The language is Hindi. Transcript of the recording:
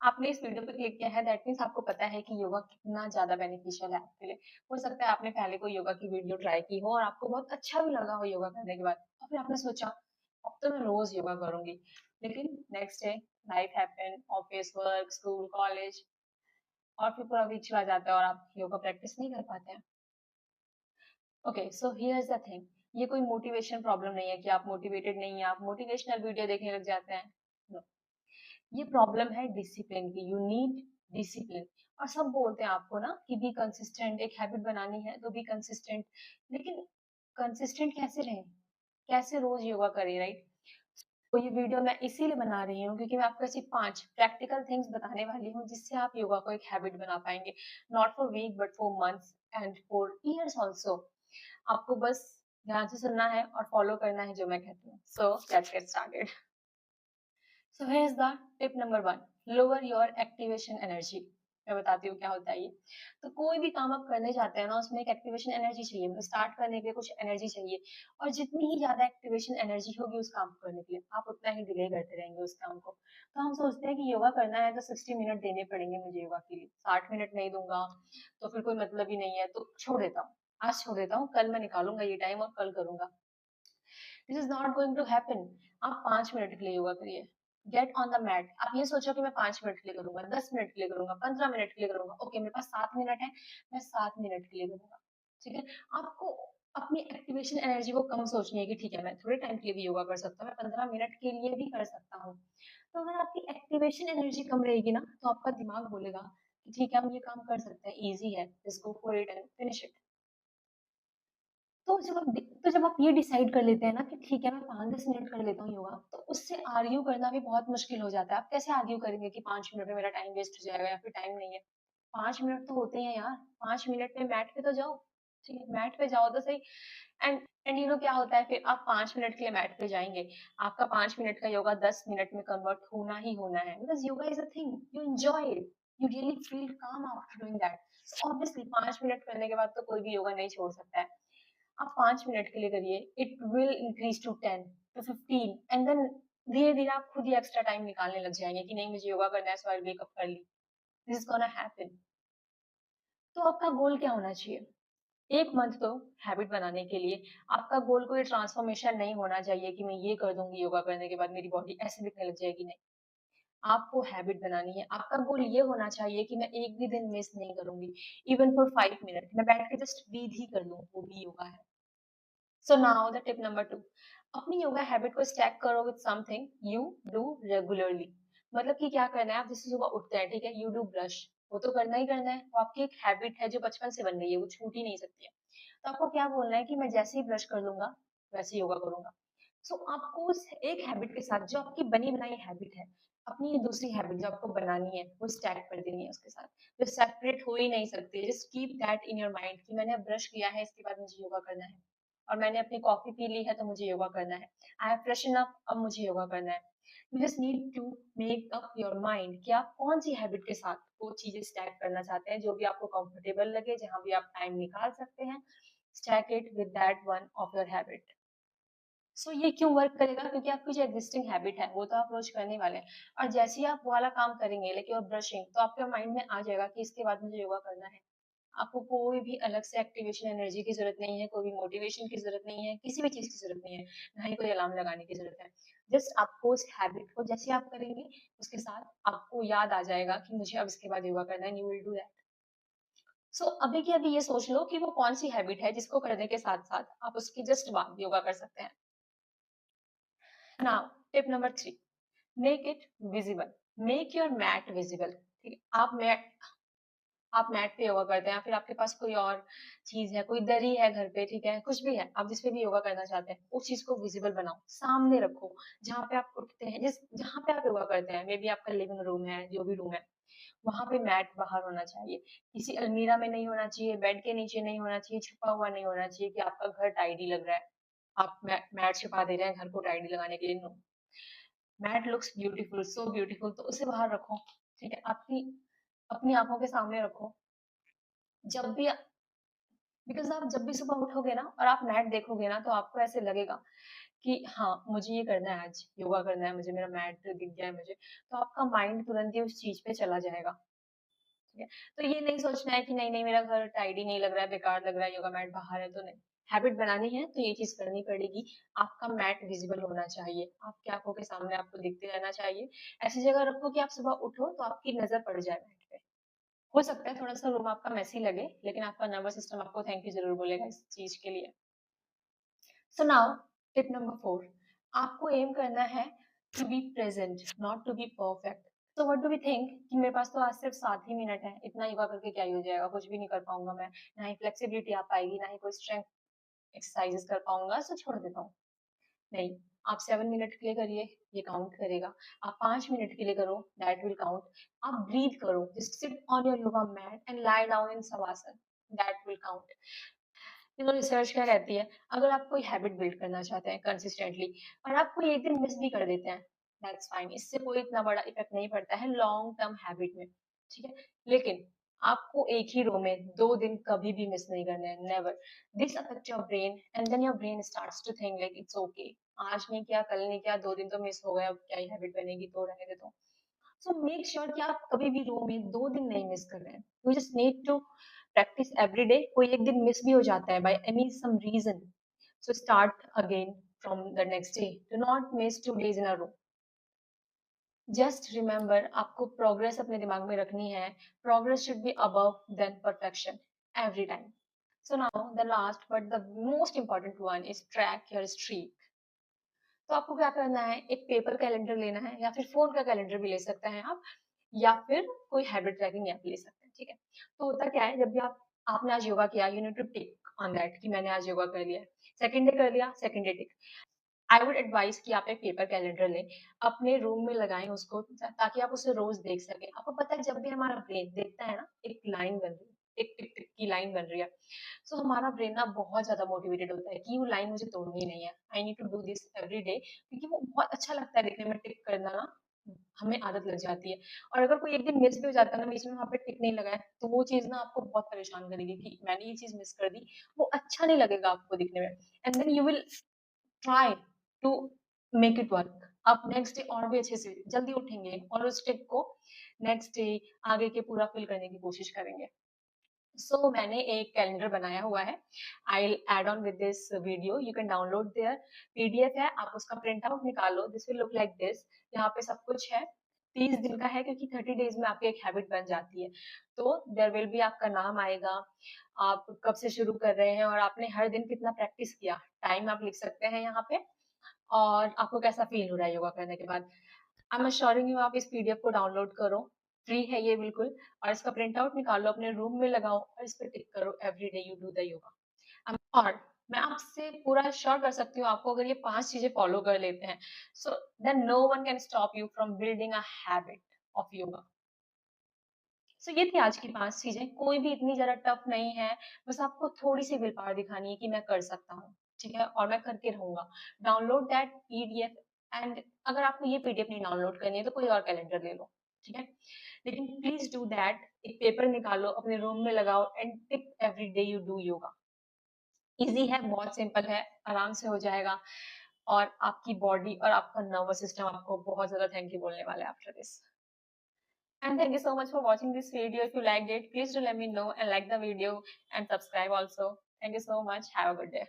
आपने इस वीडियो पे क्लिक किया है दैट मीन्स आपको पता है कि योगा कितना ज़्यादा बेनिफिशियल है आपके लिए। हो सकता है आपने पहले कोई योगा की वीडियो ट्राई की हो और आपको बहुत अच्छा भी लगा हो योगा करने के बाद और फिर आपने सोचा अब तो मैं रोज योगा करूंगी। लेकिन next day life happen, office, work, school, college और फिर पूरा वीक चला जाता है और आप योगा प्रैक्टिस नहीं कर पाते हैं। Okay, so here's the thing, ये कोई मोटिवेशन प्रॉब्लम नहीं है कि आप मोटिवेटेड नहीं है, आप मोटिवेशनल वीडियो देखने लग जाते हैं। No. ये प्रॉब्लम है डिसिप्लिन की। You need discipline. और सब बोलते हैं आपको ना कि बी कंसिस्टेंट, एक हैबिट बनानी है तो बी कंसिस्टेंट। लेकिन कंसिस्टेंट कैसे रहें, कैसे रोज योगा करें, राइट? तो ये वीडियो मैं इसीलिए बना रही हूँ क्योंकि मैं आपको ऐसी 5 प्रैक्टिकल थिंग्स बताने वाली हूँ जिससे आप योगा को एक हैबिट बना पाएंगे। Not for week but for months and for years also. आपको बस ध्यान से सुनना है और फॉलो करना है जो मैं कहती हूँ। So let's get started. So here is the tip number 1, lower your activation energy. मैं बताती हूँ क्या होता है ये। तो कोई भी काम आप करने जाते हैं ना, उसमें एक एक्टिवेशन एनर्जी चाहिए, मतलब स्टार्ट करने के लिए कुछ एनर्जी चाहिए। और जितनी ही ज्यादा एक्टिवेशन एनर्जी होगी उस काम को करने के लिए, आप उतना ही डिले करते रहेंगे उस काम को। तो हम सोचते हैं कि योगा करना है तो 60 मिनट देने पड़ेंगे मुझे योगा के लिए, 60 मिनट नहीं दूंगा तो फिर कोई मतलब ही नहीं है, तो छोड़ देता हूँ, आज छोड़ देता हूँ, कल मैं निकालूंगा ये टाइम और कल करूंगा। This is not going to happen. आप 5 मिनट के लिए योगा करिए। Get on the mat. आप ये सोचो कि मैं 5 मिनट के लिए करूंगा, 10 मिनट के लिए करूंगा, 15 मिनट के लिए करूंगा। ओके, मेरे पास 7 मिनट है, मैं 7 मिनट के लिए करूंगा। ठीक है। आपको अपनी एक्टिवेशन एनर्जी को कम सोचनी है कि ठीक है मैं थोड़े टाइम के लिए भी योगा कर सकता हूँ, मैं 15 मिनट के लिए भी कर सकता हूँ। तो अगर आपकी एक्टिवेशन एनर्जी कम रहेगी ना, तो आपका दिमाग बोलेगा कि ठीक है हम ये काम कर सकते हैं, इजी है, just go for it and finish it. तो जब आप ये डिसाइड कर लेते हैं ना कि ठीक है मैं 5-10 मिनट कर लेता हूँ योगा, तो उससे आर्ग्यू करना भी बहुत मुश्किल हो जाता है। आप कैसे आर्ग्यू करेंगे कि 5 मिनट में मेरा टाइम वेस्ट हो जाएगा या फिर टाइम नहीं है। 5 मिनट तो होते हैं यार, 5 मिनट में मैट पे तो जाओ। ठीक है, मैट पे जाओ तो सही। एंड एंड यू नो क्या होता है, फिर आप 5 मिनट के लिए मैट पे जाएंगे, आपका 5 मिनट का योगा 10 मिनट में कन्वर्ट होना ही होना है, because yoga is a thing you enjoy it, you really feel काम after doing that. Obviously 5 minute करने के बाद तो कोई भी योगा नहीं छोड़ सकता है। आप 5 मिनट के लिए करिए, it will increase to 10 to 15 and then धीरे धीरे आप खुद ही एक्स्ट्रा टाइम निकालने लग जाएंगे कि नहीं मुझे योगा करना है, so I wake up early. This is gonna happen. तो आपका गोल क्या होना चाहिए? एक मंथ तो हैबिट बनाने के लिए आपका गोल कोई ट्रांसफॉर्मेशन नहीं होना चाहिए कि मैं ये कर दूंगी योगा करने के बाद मेरी बॉडी ऐसे दिखने लग जाएगी, नहीं। आपको हैबिट बनानी है। आपका गोल ये होना चाहिए कि मैं एक भी दिन मिस नहीं करूंगी, इवन फॉर 5 मिनट मैं बैठ के जस्ट ब्रीथ ही कर लूं, वो भी योगा है। सो नाउ द टिप नंबर 2, अपनी योगा हैबिट को स्टैक करो with something you do regularly. मतलब कि क्या करना है, आप जैसे सुबह उठते हैं, ठीक है, यू डू ब्रश, वो तो करना ही करना है, वो आपकी एक हैबिट है जो बचपन से बन गई है, वो छूट ही नहीं सकती है। तो आपको क्या बोलना है कि मैं जैसे ही ब्रश कर लूंगा वैसे योगा करूंगा। सो आपको उस एक हैबिट के साथ जो आपकी बनी बनाई हैबिट है, अपनी ये दूसरी हैबिट जो आपको बनानी है वो स्टैक कर देनी है उसके साथ, जो सेपरेट हो ही नहीं सकती। Just keep that in your mind कि मैंने ब्रश किया है, इसके बाद मुझे योगा करना है, और मैंने अपनी कॉफी पी ली है तो मुझे योगा करना है। आई हैव फ्रेशन अप, अब मुझे योगा करना है। You just need to make up your mind कि आप कौन सी हैबिट के साथ वो चीजें स्टैक करना चाहते हैं, जो भी आपको कंफर्टेबल लगे, जहां भी आप टाइम निकाल सकते हैं, stack it with that one of your habit. So ये क्यों वर्क करेगा, क्योंकि आपकी जो एग्जिस्टिंग हैबिट है वो तो आप रोज करने वाले हैं, और जैसे ही आप वो वाला काम करेंगे लेकिन और ब्रशिंग, तो आपके माइंड में आ जाएगा कि इसके बाद मुझे योगा करना है। आपको कोई भी अलग से एक्टिवेशन एनर्जी की जरूरत नहीं है, कोई भी मोटिवेशन की जरूरत नहीं है, किसी भी चीज की जरूरत नहीं है, ना ही कोई अलार्म लगाने की जरूरत है। जस्ट आपको उस हैबिट को जैसे आप करेंगे उसके साथ आपको याद आ जाएगा कि मुझे अब इसके बाद योगा करना है, यू विल डू दैट। सो अभी की अभी ये सोच लो कि वो कौन सी हैबिट है जिसको करने के साथ साथ आप उसकी जस्ट बाद योगा कर सकते हैं। Now tip number 3, make it visible. Make your mat visible. ठीक है, आप मैट पे योगा करते हैं या फिर आपके पास कोई और चीज है, कोई दरी है घर पे, ठीक है, कुछ भी है, आप जिस पे भी योगा करना चाहते हैं उस चीज को विजिबल बनाओ, सामने रखो। जहाँ पे आप उठते हैं, जिस जहाँ पे आप योगा करते हैं, मे बी आपका लिविंग रूम है, जो भी रूम है, वहां पे मैट बाहर होना चाहिए। किसी अलमीरा में नहीं होना चाहिए, बेड के नीचे नहीं होना चाहिए, छुपा हुआ नहीं होना चाहिए कि आपका घर टाइडी लग रहा है, आप मैट छुपा दे रहे हैं घर को टाइडी लगाने के लिए। No, mat looks beautiful, so beautiful, तो उसे बाहर रखो। ठीक है, अपनी अपनी आंखों के सामने रखो। जब भी बिकॉज़ आप जब भी सुबह उठोगे ना और आप मैट देखोगे ना, तो आपको ऐसे लगेगा कि हाँ, मुझे ये करना है आज, योगा करना है मुझे, मेरा मैट दिख गया है मुझे, तो आपका माइंड तुरंत ही उस चीज़ पे चला जाएगा, ठीक है? तो ये नहीं सोचना है कि नहीं-नहीं मेरा घर टाइडी नहीं लग रहा है, बेकार लग रहा है, योगा मैट बाहर है तो नहीं। हैबिट बनानी है तो ये चीज़ करनी पड़ेगी, आपका मैट विज़िबल होना चाहिए, आपकी आँखों के सामने आपको दिखते रहना चाहिए। ऐसी जगह रखो कि आप सुबह उठो तो आपकी नज़र पड़ जाए मैट पे। हो सकता है थोड़ा-सा रूम आपका मेसी लगे, लेकिन आपका नर्वस सिस्टम आपको थैंक यू ज़रूर बोलेगा इस चीज़ के लिए। सो नाउ टिप नंबर 4, आपको एम करना है to be present, not to be perfect. So what do we think कि मेरे पास तो आज सिर्फ 7 ही मिनट है, इतना योगा करके क्या ही हो जाएगा, कुछ भी नहीं कर पाऊंगा मैं, ना ही फ्लेक्सिबिलिटी आ पाएगी, ना ही कोई स्ट्रेंथ एक्सरसाइजेस कर पाऊंगा, सो छोड़ देता हूँ। नहीं, आप 7 मिनट के लिए करिए, ये काउंट करेगा। आप 5 मिनट के लिए करो, दैट विल काउंट। आप ब्रीथ करो, just sit on your yoga mat and lie down in shavasana, that will count. You know research क्या कहती है, अगर आप कोई हैबिट बिल्ड करना चाहते हैं कंसिस्टेंटली और आप कोई एक दिन मिस भी कर देते हैं, दैट्स फाइन, इससे कोई इतना बड़ा इफेक्ट नहीं पड़ता है लॉन्ग टर्म हैबिट में, ठीक है? लेकिन आपको एक ही रो में 2 दिन कभी भी मिस नहीं करने हैं, never. This affect your brain and then your brain starts to think like it's okay, आज नहीं किया, कल नहीं किया, 2 दिन तो मिस हो गया, अब क्या ही हैबिट बनेगी, तो रहने देता हूँ। सो मेक श्योर कि आप कभी भी रो में 2 दिन नहीं मिस कर रहे हैं। You just need to practice every day. कोई एक दिन मिस भी हो जाता है by any some reason, so start again from the next day, do not miss 2 days in a row. Just remember, आपको प्रोग्रेस अपने दिमाग में रखनी है, progress should be above than perfection every time. So now the last but the most important one is track your streak. तो आपको क्या करना है, एक पेपर कैलेंडर लेना है या फिर फोन का कैलेंडर भी ले सकते हैं आप, या फिर कोई हैबिट ट्रैकिंग ऐप ले सकते हैं, ठीक है? तो होता क्या है, जब भी आपने आज योगा किया, you need to tick on that कि मैंने आज योगा कर लिया। सेकंड डे कर लिया, second day tick. I would advise कि आप एक पेपर कैलेंडर लें, अपने रूम में लगाएं उसको, ताकि आप उसे रोज देख सकें। आपको पता है, जब भी हमारा ब्रेन देखता है ना एक लाइन बन रही है, टिक टिक टिक की लाइन बन रही है, सो हमारा ब्रेन ना बहुत ज्यादा मोटिवेटेड होता है कि वो लाइन मुझे तोड़नी नहीं है, I need to do this every day, क्योंकि वो बहुत अच्छा लगता है देखने में, टिक करना ना हमें आदत लग जाती है। और अगर कोई एक दिन मिस भी हो जाता है ना, बीच में वहां पे टिक नहीं लगा है, तो वो चीज ना आपको बहुत परेशान करेगी कि मैंने ये चीज मिस कर दी, वो अच्छा नहीं लगेगा आपको दिखने में, and then you will try to make it work. आप नेक्स्ट डे और भी अच्छे से जल्दी उठेंगे और उस टिप को नेक्स्ट डे आगे के पूरा फिल करने की कोशिश करेंगे। मैंने एक कैलेंडर बनाया हुआ है, I add on with this video, you can download there, PDF है, आप उसका प्रिंट आउट निकालो, this will look like this. यहाँ पे सब कुछ है, 30 दिन का है, क्योंकि 30 डेज में आपकी एक हैबिट बन जाती है। तो देयर विल बी आपका नाम आएगा, आप कब से शुरू कर रहे हैं और आपने हर दिन कितना प्रैक्टिस किया, टाइम आप लिख सकते हैं यहाँ पे, और आपको कैसा फील हो रहा है योगा करने के बाद। आई एम अश्योरिंग यू, आप इस पीडीएफ को डाउनलोड करो, फ्री है ये बिल्कुल, और इसका प्रिंट आउट निकालो, अपने रूम में लगाओ और इस पर टिक करो every day you do the yoga. और मैं आपसे पूरा श्योर कर सकती हूँ, आपको अगर ये 5 चीजें फॉलो कर लेते हैं, so then no one can stop you from building a habit of yoga. So ये थी आज की 5 चीजें, कोई भी इतनी ज्यादा टफ नहीं है, बस आपको थोड़ी सी विल पावर दिखानी है कि मैं कर सकता हूँ, ठीक है, और मैं करके रहूंगा। डाउनलोड दैट पीडीएफ, एंड अगर आपको ये पीडीएफ नहीं डाउनलोड करनी है तो कोई और कैलेंडर ले लो, ठीक है? लेकिन प्लीज डू दैट, एक पेपर निकालो, अपने रूम में लगाओ and tick every day you do yoga. Easy है, बहुत सिंपल है, आराम से हो जाएगा, और आपकी बॉडी और आपका नर्वस सिस्टम आपको बहुत ज्यादा थैंक यू बोलने वाला है after this. And thank you so much for watching this video. If you liked it, please do let me know and like the video and subscribe also. Thank you so much. Have a good day.